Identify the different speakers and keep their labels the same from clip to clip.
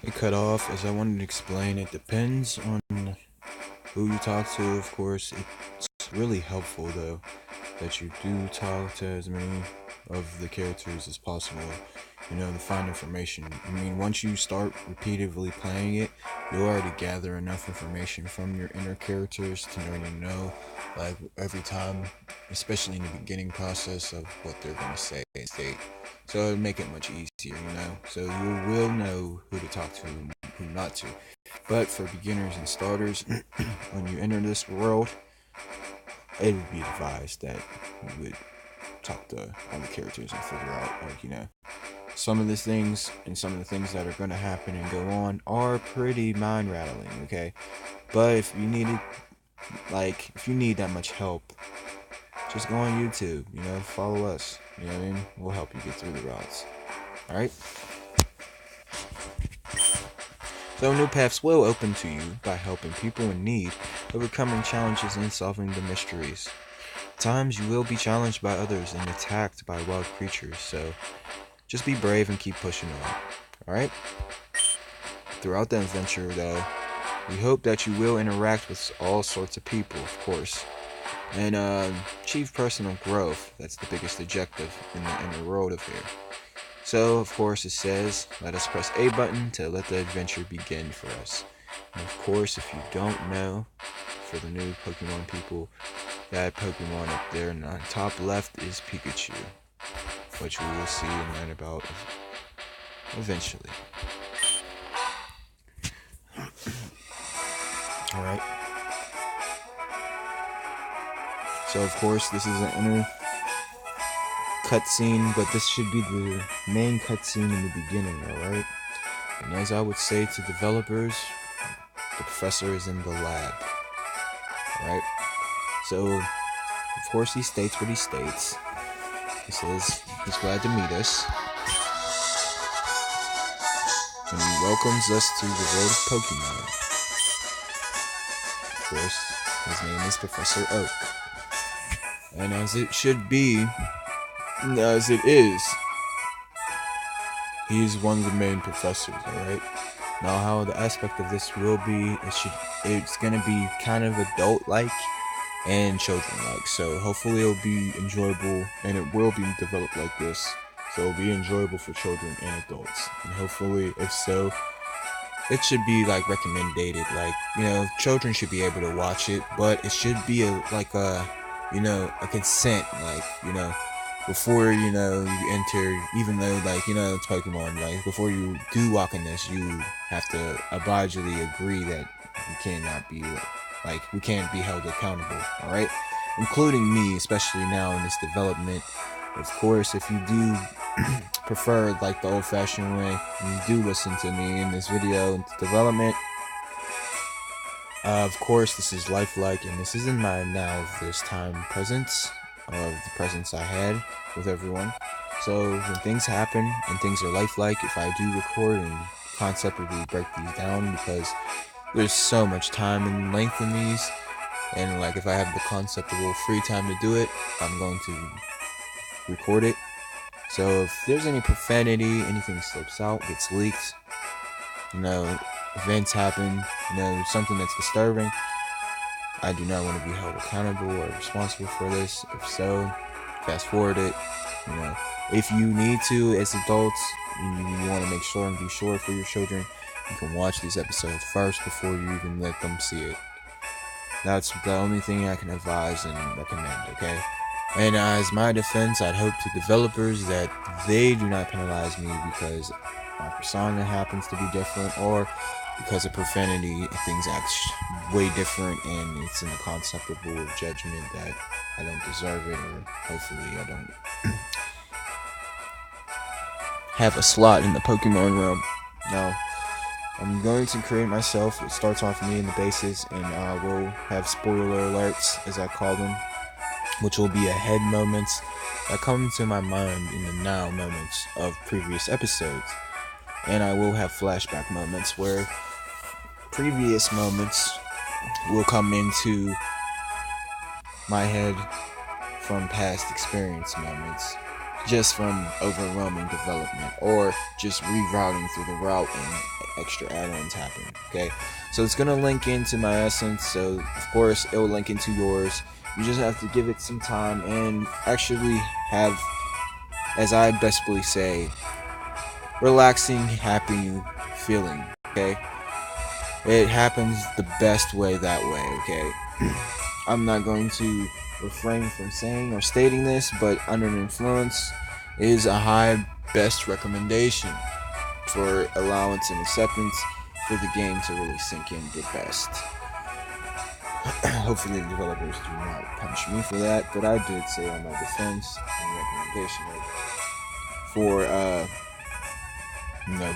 Speaker 1: It cut off as I wanted to explain. It depends on who you talk to, of course. It's really helpful though that you do talk to as many of the characters as possible, to find information. I mean, once you start repeatedly playing it, you'll already gather enough information from your inner characters to already know, like, every time, especially in the beginning process of what they're going to say and state. So it'll make it much easier. So you will know who to talk to and who not to. But for beginners and starters, when you enter this world, it would be advised that you would talk to all the characters and figure out, some of these things and some of the things that are going to happen and go on are pretty mind rattling, okay? But if you need it, if you need that much help, just go on YouTube, follow us, you know what I mean? We'll help you get through the routes, alright? So new paths will open to you by helping people in need, overcoming challenges and solving the mysteries. At times you will be challenged by others and attacked by wild creatures, so just be brave and keep pushing on, alright? Throughout the adventure, though, we hope that you will interact with all sorts of people, of course, and achieve personal growth. That's the biggest objective in the world of here. So, of course, it says, let us press A button to let the adventure begin for us. And of course, if you don't know, for the new Pokemon people, that Pokemon up there in the top left is Pikachu, which we will see and learn about eventually. Alright. So, of course, this is an inner cutscene, but this should be the main cutscene in the beginning, alright? And as I would say to developers, the professor is in the lab. Alright? So, of course, he states what he states. He says he's glad to meet us. And he welcomes us to the world of Pokemon. Of course, his name is Professor Oak. And as it should be, as it is, he's one of the main professors, alright? Now, how the aspect of this will be, it's gonna be kind of adult-like and children-like. So hopefully it'll be enjoyable, and it will be developed like this. So it'll be enjoyable for children and adults. And hopefully, if so, it should be recommended. Children should be able to watch it, but it should be a consent, before, you enter, even though, it's Pokemon, before you do walk in this, you have to obligatory agree that you cannot be, we can't be held accountable, alright? Including me, especially now in this development. Of course, if you do prefer, the old-fashioned way, and you do listen to me in this video and development, of course, this is lifelike, and this isn't my now of this time presence, of the presence I had with everyone. So when things happen and things are lifelike, if I do record and conceptually break these down, because there's so much time and length in these, and if I have the conceptual free time to do it, I'm going to record it. So if there's any profanity, anything slips out, gets leaked, events happen, something that's disturbing, I do not want to be held accountable or responsible for this. If so, fast forward it. If you need to, as adults, you want to make sure and be sure for your children, you can watch these episodes first before you even let them see it. That's the only thing I can advise and recommend, okay? And as my defense, I'd hope to developers that they do not penalize me because my persona happens to be different, or because of profanity, things act way different, and it's in the conceptual judgment that I don't deserve it, or hopefully I don't have a slot in the Pokemon realm. Now, I'm going to create myself. It starts off me in the bases, and I will have spoiler alerts, as I call them, which will be ahead moments that come to my mind in the now moments of previous episodes. And I will have flashback moments where previous moments will come into my head from past experience moments. just from overwhelming development or just rerouting through the route and extra add-ons happen. Okay, so it's gonna link into my essence, so of course it will link into yours. You just have to give it some time and actually have, as I bestly say, relaxing, happy feeling. Okay, it happens the best way that way. Okay, I'm not going to refrain from saying or stating this, but under an influence is a high best recommendation for allowance and acceptance for the game to really sink in the best. Hopefully the developers do not punish me for that, but I did say on my defense and recommendation for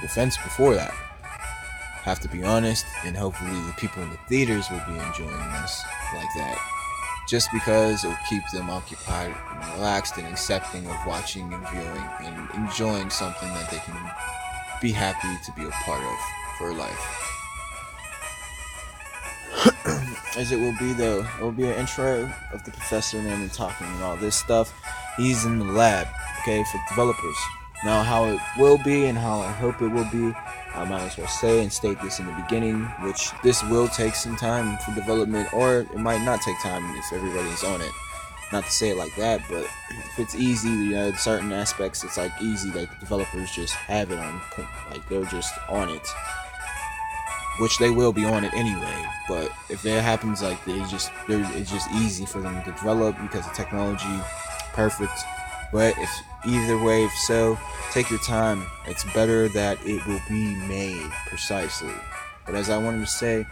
Speaker 1: defense before that. Have to be honest, and hopefully the people in the theaters will be enjoying this like that. Just because it will keep them occupied and relaxed and accepting of watching and viewing and enjoying something that they can be happy to be a part of for life. As it will be though, it will be an intro of the professor and him talking and all this stuff. He's in the lab, okay, for developers. Now how it will be and how I hope it will be, I might as well say and state this in the beginning, which this will take some time for development, or it might not take time if everybody's on it. Not to say it like that, but if it's easy, certain aspects it's like easy, like the developers just have it on, like they're just on it. Which they will be on it anyway, but if it happens like it's just easy for them to develop because of technology, perfect. But if either way, if so, take your time. It's better that it will be made precisely. But as I wanted to say,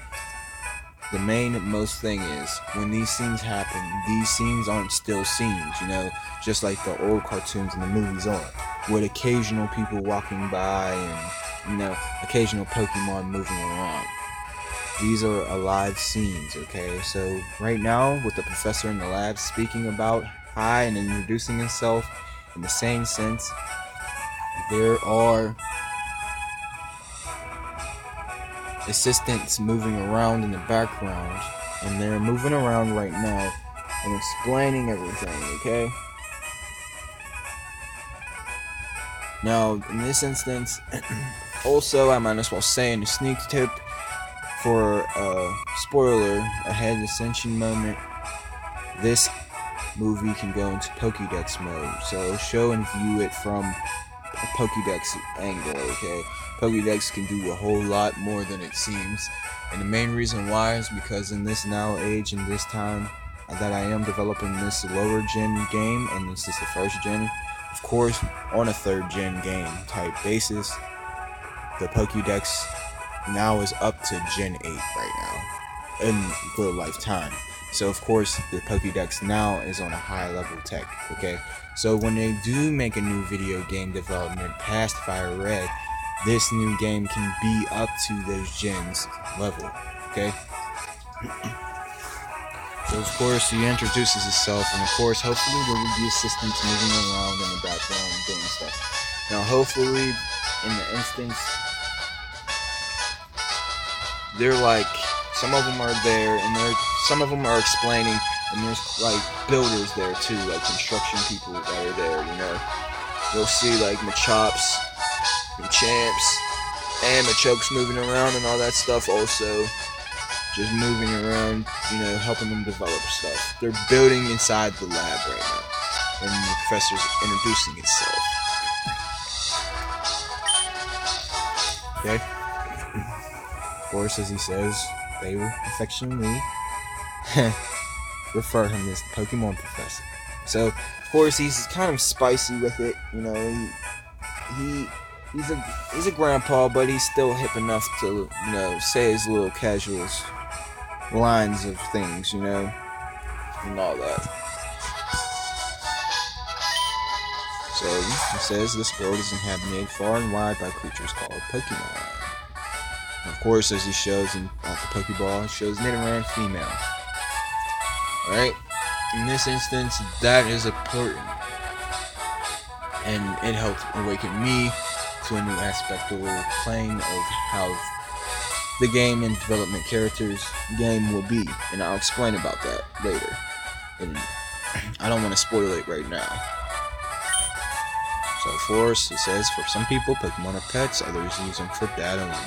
Speaker 1: the most thing is when these scenes happen, these scenes aren't still scenes, just like the old cartoons and the movies are, with occasional people walking by and occasional Pokemon moving around. These are alive scenes, okay? So right now, with the professor in the lab speaking about hi and introducing himself in the same sense, there are assistants moving around in the background, and they're moving around right now and explaining everything, okay? Now, in this instance, also, I might as well say in a sneak tip for a spoiler ahead Ascension moment, this movie can go into Pokédex mode, so show and view it from a Pokédex angle, okay? Pokédex can do a whole lot more than it seems, and the main reason why is because in this now age and this time that I am developing this lower gen game, and this is the first gen, of course, on a third gen game type basis, the Pokédex now is up to Gen 8 right now in real lifetime. So of course the Pokédex now is on a high level tech, okay? So when they do make a new video game development past Fire Red, this new game can be up to those gens level, okay? So of course he introduces himself, and of course hopefully there will be assistants moving around in the background and doing stuff. Now hopefully in the instance, they're like, some of them are there, and some of them are explaining, and there's like builders there too, like construction people that are there, You'll see like Machops, Machamps, and Machoke's moving around and all that stuff also. Just moving around, helping them develop stuff. They're building inside the lab right now, and the professor's introducing himself. Okay? Of course, as he says, they will affectionately refer him as the Pokemon Professor. So, of course, he's kind of spicy with it. He's a grandpa, but he's still hip enough to, say his little casual lines of things, and all that. So, he says this world is inhabited far and wide by creatures called Pokemon. Of course, as he shows in the Pokeball, it shows Nidoran female. Alright? In this instance, that is important. And it helped awaken me to a new aspect of playing of how the game and development characters game will be. And I'll explain about that later. And I don't want to spoil it right now. So force, it says, for some people, Pokemon are pets, others use them for battling.